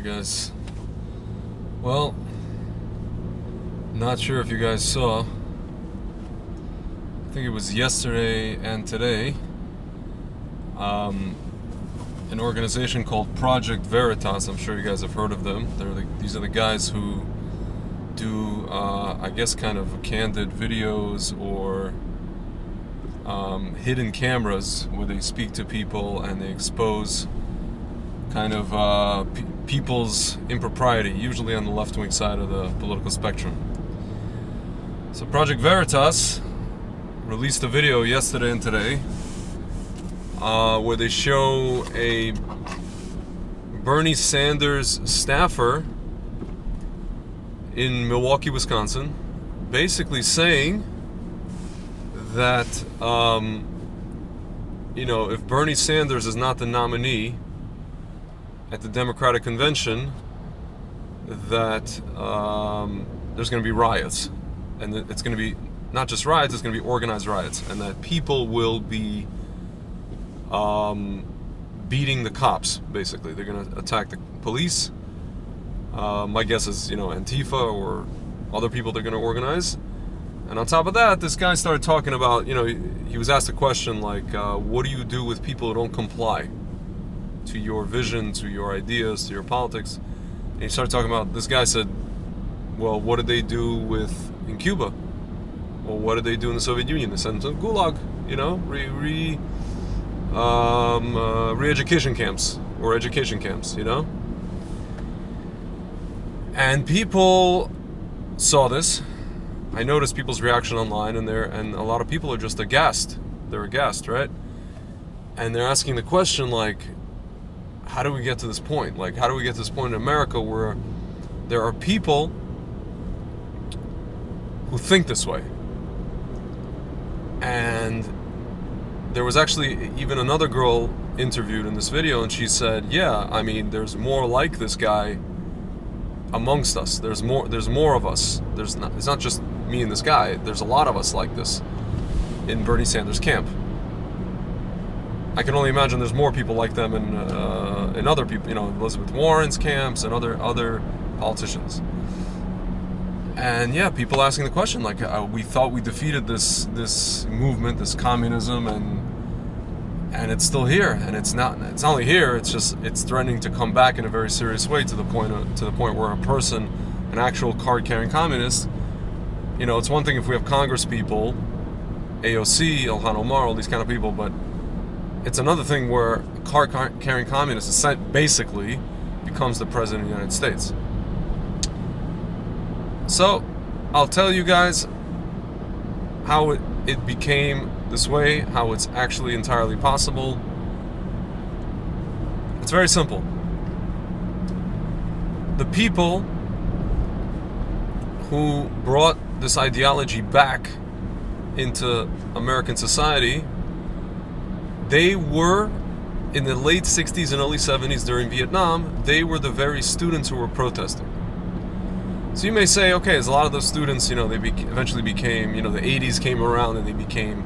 Alright guys, well, not sure if you guys saw, I think it was yesterday and today, an organization called Project Veritas. I'm sure you guys have heard of them. These are the guys who do, I guess, kind of candid videos or hidden cameras where they speak to people and they expose kind of people's impropriety, usually on the left-wing side of the political spectrum. So Project Veritas released a video yesterday and today where they show a Bernie Sanders staffer in Milwaukee, Wisconsin, basically saying that if Bernie Sanders is not the nominee at the Democratic convention, that there's going to be riots, and it's going to be not just riots, it's going to be organized riots, and that people will be beating the cops. Basically, they're going to attack the police. My guess is Antifa or other people they're going to organize. And on top of that, this guy started talking about, he was asked a question like, what do you do with people who don't comply to your vision, to your ideas, to your politics? And he started talking about, this guy said, well, what did they do in Cuba? Well, what did they do in the Soviet Union? They sent them to Gulag, re-education camps, or education camps, And people saw this. I noticed people's reaction online, and a lot of people are just aghast. They're aghast, right? And they're asking the question, like, how do we get to this point? Like, how do we get to this point in America where there are people who think this way? And there was actually even another girl interviewed in this video, and she said, yeah, I mean, there's more like this guy amongst us. There's more of us. It's not just me and this guy. There's a lot of us like this in Bernie Sanders' camp. I can only imagine there's more people like them in other people, Elizabeth Warren's camps and other politicians. And yeah, people asking the question, like, we thought we defeated this movement, this communism, and it's still here, and it's not only here, it's threatening to come back in a very serious way to the point where a person, an actual card-carrying communist, it's one thing if we have Congress people, AOC, Ilhan Omar, all these kind of people, but it's another thing where a card-carrying communist basically becomes the president of the United States. So, I'll tell you guys how it became this way, how it's actually entirely possible. It's very simple. The people who brought this ideology back into American society, they were, in the late 60s and early 70s during Vietnam, they were the very students who were protesting. So you may say, okay, as a lot of those students, they eventually became, the 80s came around and they became,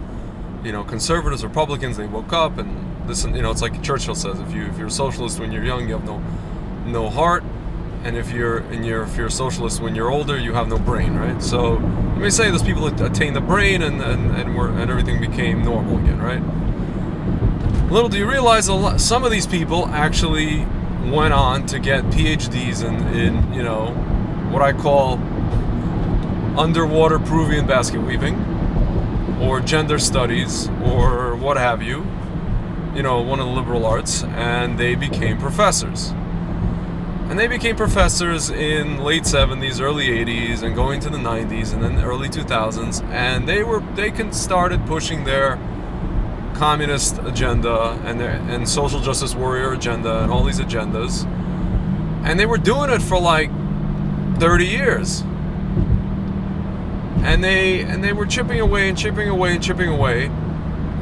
conservatives, Republicans. They woke up and listen. It's like Churchill says: if you're a socialist when you're young, you have no heart, and if you're a socialist when you're older, you have no brain, right? So you may say those people attained the brain and everything became normal again, right? Little do you realize, some of these people actually went on to get PhDs in what I call underwater Peruvian basket weaving, or gender studies, or what have you, one of the liberal arts, and they became professors. And they became professors in late 70s, early 80s, and going to the 90s, and then the early 2000s, and they started pushing their communist agenda and social justice warrior agenda and all these agendas, and they were doing it for like 30 years, and they were chipping away,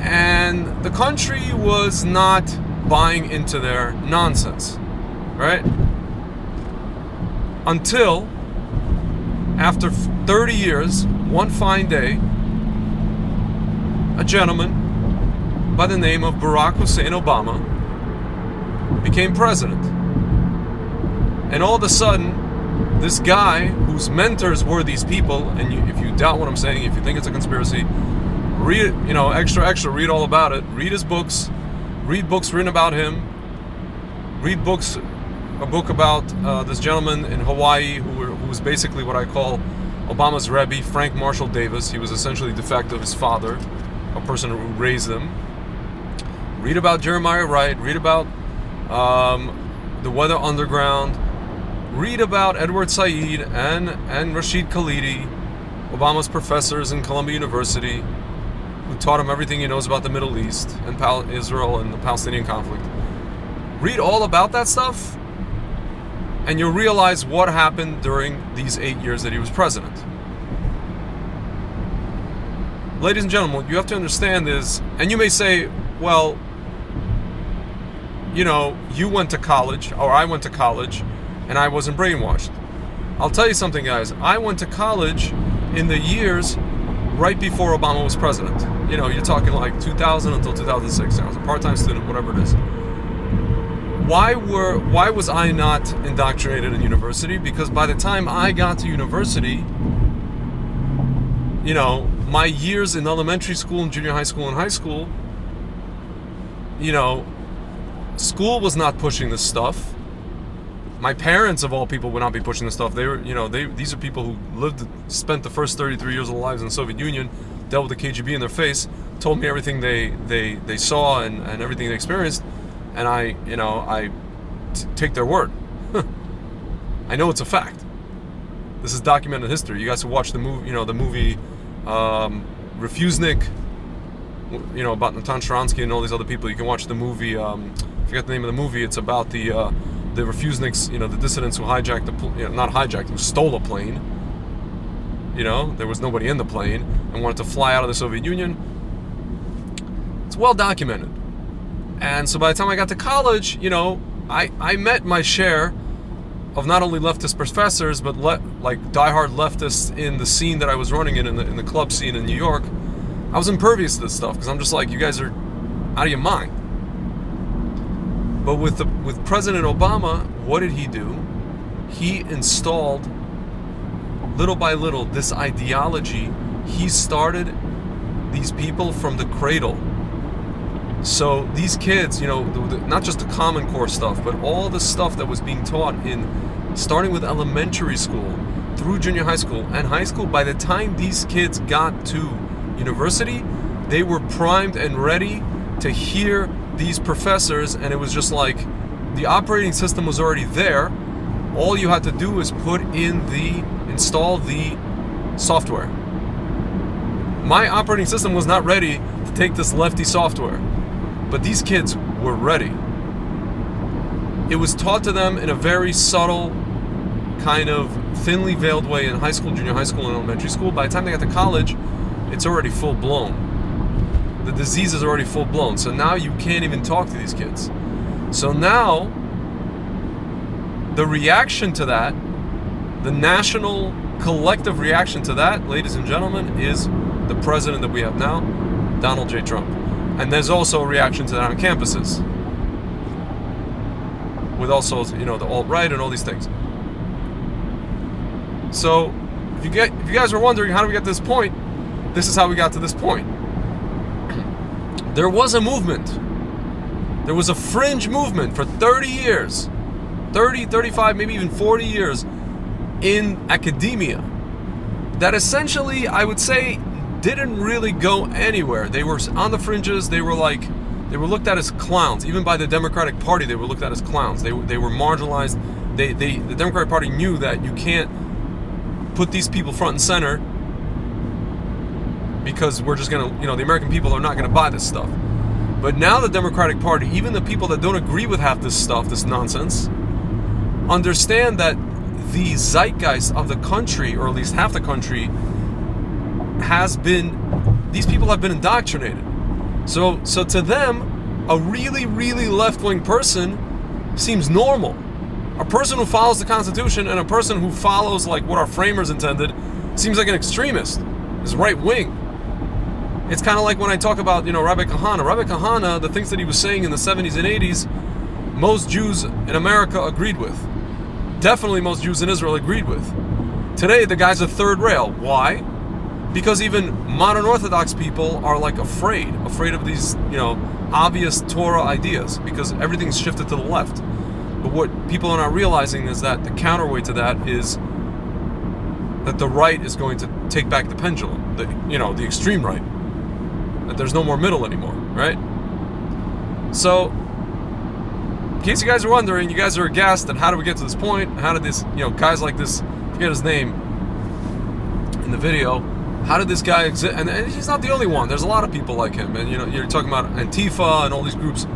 and the country was not buying into their nonsense, right? Until after 30 years, one fine day, a gentleman by the name of Barack Hussein Obama became president. And all of a sudden, this guy whose mentors were these people, and if you doubt what I'm saying, if you think it's a conspiracy, read it, extra, read all about it. Read his books, read books written about him, read a book about this gentleman in Hawaii who was basically what I call Obama's Rebbe, Frank Marshall Davis. He was essentially de facto his father, a person who raised him. Read about Jeremiah Wright, read about the Weather Underground, read about Edward Said and Rashid Khalidi, Obama's professors in Columbia University, who taught him everything he knows about the Middle East and Israel and the Palestinian conflict. Read all about that stuff, and you'll realize what happened during these 8 years that he was president. Ladies and gentlemen, what you have to understand is, and you may say, well, you went to college, or I went to college, and I wasn't brainwashed. I'll tell you something, guys. I went to college in the years right before Obama was president. You're talking like 2000 until 2006. I was a part-time student, whatever it is. Why was I not indoctrinated in university? Because by the time I got to university, my years in elementary school and junior high school and high school, school was not pushing this stuff. My parents, of all people, would not be pushing this stuff. They were, these are people who spent the first 33 years of their lives in the Soviet Union, dealt with the KGB in their face, told me everything they saw and everything they experienced, and I take their word. I know it's a fact. This is documented history. You guys who watch the movie, Refusenik, about Natan Sharansky and all these other people. You can watch the movie. I forget the name of the movie. It's about the Refuseniks, the dissidents who hijacked who stole a plane. There was nobody in the plane and wanted to fly out of the Soviet Union. It's well documented. And so by the time I got to college, I met my share of not only leftist professors, but like diehard leftists in the scene that I was running in the club scene in New York. I was impervious to this stuff because I'm just like, you guys are out of your mind. But with President Obama, what did he do? He installed, little by little, this ideology. He started these people from the cradle. So these kids, not just the Common Core stuff, but all the stuff that was being taught starting with elementary school through junior high school and high school, by the time these kids got to university, they were primed and ready to hear these professors, and it was just like the operating system was already there. All you had to do was install the software. My operating system was not ready to take this lefty software, but these kids were ready. It was taught to them in a very subtle, kind of thinly veiled way in high school, junior high school, and elementary school. By the time they got to college, it's already full blown. The disease is already full blown. So now you can't even talk to these kids. So now, the reaction to that, the national collective reaction to that, ladies and gentlemen, is the president that we have now, Donald J. Trump. And there's also a reaction to that on campuses, with also, the alt-right and all these things. So, if you guys were wondering how do we get to this point, this is how we got to this point. There was a movement. There was a fringe movement for 30 years, 30, 35, maybe even 40 years in academia that essentially, I would say, didn't really go anywhere. They were on the fringes. They were looked at as clowns. Even by the Democratic Party, they were looked at as clowns. They were marginalized. The Democratic Party knew that you can't put these people front and center because we're just gonna, the American people are not gonna buy this stuff. But now the Democratic Party, even the people that don't agree with half this stuff, this nonsense, understand that the zeitgeist of the country, or at least half the country, these people have been indoctrinated. So to them, a really, really left-wing person seems normal. A person who follows the Constitution and a person who follows like what our framers intended seems like an extremist, is right-wing. It's kind of like when I talk about, Rabbi Kahana. Rabbi Kahana, the things that he was saying in the 70s and 80s, most Jews in America agreed with. definitely most Jews in Israel agreed with. Today, the guy's a third rail. Why? Because even modern Orthodox people are like afraid of these, obvious Torah ideas, because everything's shifted to the left. But what people are not realizing is that the counterweight to that is that the right is going to take back the pendulum, the extreme right. That there's no more middle anymore, right? So, in case you guys are wondering, you guys are aghast at how did we get to this point? How did this, guys like this, forget his name in the video, how did this guy exist? And he's not the only one. There's a lot of people like him. And, you're talking about Antifa and all these groups.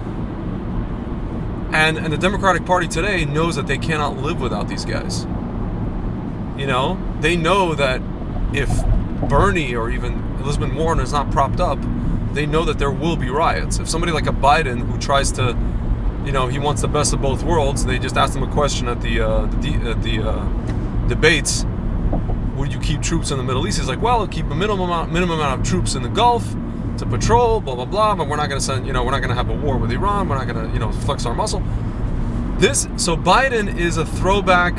And the Democratic Party today knows that they cannot live without these guys. They know that if Bernie or even Elizabeth Warren is not propped up, they know that there will be riots. If somebody like a Biden who tries to, he wants the best of both worlds, they just asked him a question at the debates, would you keep troops in the Middle East? He's like, well, I'll keep a minimum amount of troops in the Gulf to patrol, blah, blah, blah, but we're not going to send, we're not going to have a war with Iran, we're not going to, flex our muscle. So Biden is a throwback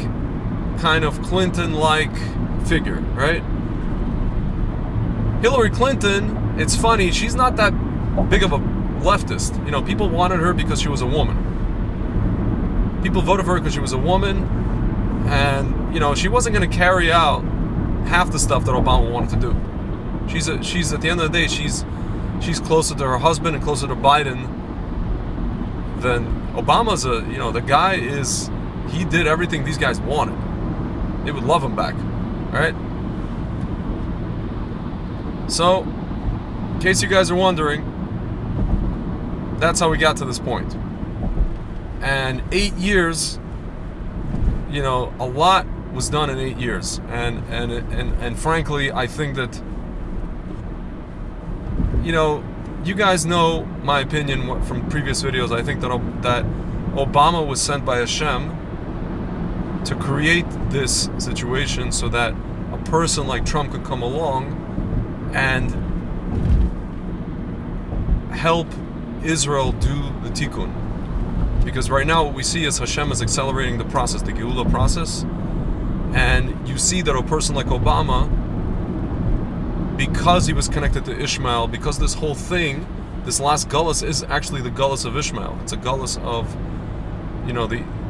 kind of Clinton-like figure, right? Hillary Clinton, it's funny, she's not that big of a leftist. People wanted her because she was a woman. People voted for her because she was a woman, and, she wasn't going to carry out half the stuff that Obama wanted to do. She's at the end of the day, she's closer to her husband and closer to Biden than Obama's. The guy he did everything these guys wanted. They would love him back, right? So, in case you guys are wondering, that's how we got to this point. And 8 years, a lot was done in 8 years, and frankly, I think that, you guys know my opinion from previous videos. I think that Obama was sent by Hashem to create this situation so that a person like Trump could come along and help Israel do the tikkun. Because right now what we see is Hashem is accelerating the process, the Geula process. And you see that a person like Obama, because he was connected to Ishmael, because this whole thing, this last gullus is actually the gullus of Ishmael. It's a gullus of,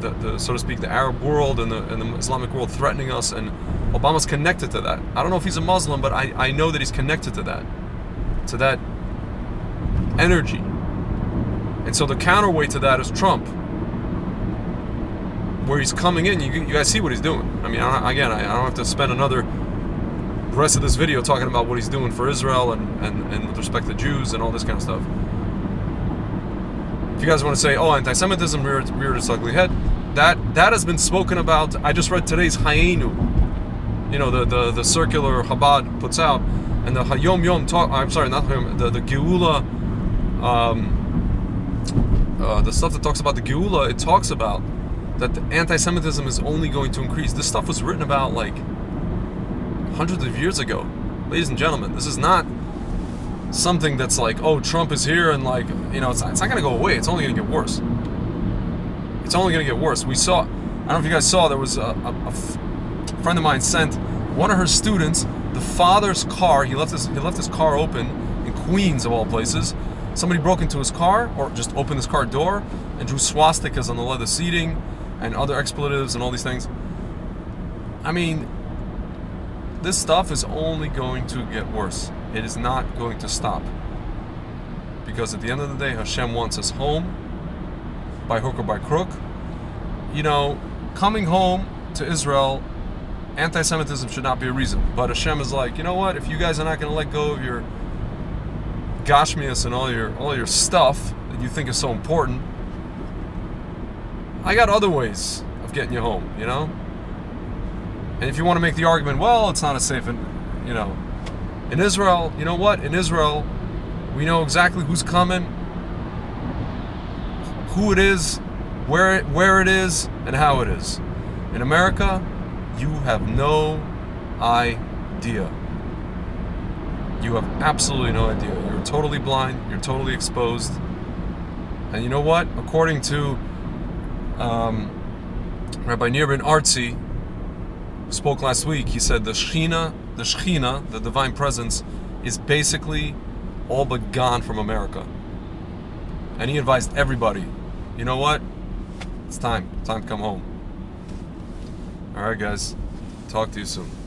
the so to speak, the Arab world and the Islamic world threatening us, and Obama's connected to that. I don't know if he's a Muslim, but I know that he's connected to that energy. And so the counterweight to that is Trump, where he's coming in. You guys see what he's doing. I mean, I don't have to spend the rest of this video talking about what he's doing for Israel and with respect to Jews and all this kind of stuff. If you guys want to say, anti-Semitism reared its ugly head, that has been spoken about. I just read today's Hayenu, the circular Chabad puts out, and the Hayom Yom talk. I'm sorry, not Hayom, the Geula, the stuff that talks about the Geula. It talks about that the anti-Semitism is only going to increase. This stuff was written about like hundreds of years ago. Ladies and gentlemen, this is not something that's like, Trump is here and like, it's not going to go away. It's only going to get worse. It's only going to get worse. We saw, I don't know if you guys saw, there was a friend of mine sent one of her students, the father's car. He left his car open in Queens of all places. Somebody broke into his car, or just opened his car door and drew swastikas on the leather seating and other expletives and all these things. I mean, this stuff is only going to get worse. It is not going to stop. Because at the end of the day, Hashem wants us home, by hook or by crook. Coming home to Israel, anti-Semitism should not be a reason. But Hashem is like, you know what? If you guys are not going to let go of your gashmias and all your stuff that you think is so important, I got other ways of getting you home, And if you want to make the argument, well, it's not as safe in Israel, you know what? In Israel, we know exactly who's coming, who it is, where it is, and how it is. In America, you have no idea. You have absolutely no idea. You're totally blind. You're totally exposed. And you know what? According to Rabbi Nir Ben Artzi spoke last week. He said the Shechina, the divine presence, is basically all but gone from America. And he advised everybody, you know what? It's time to come home. All right, guys. Talk to you soon.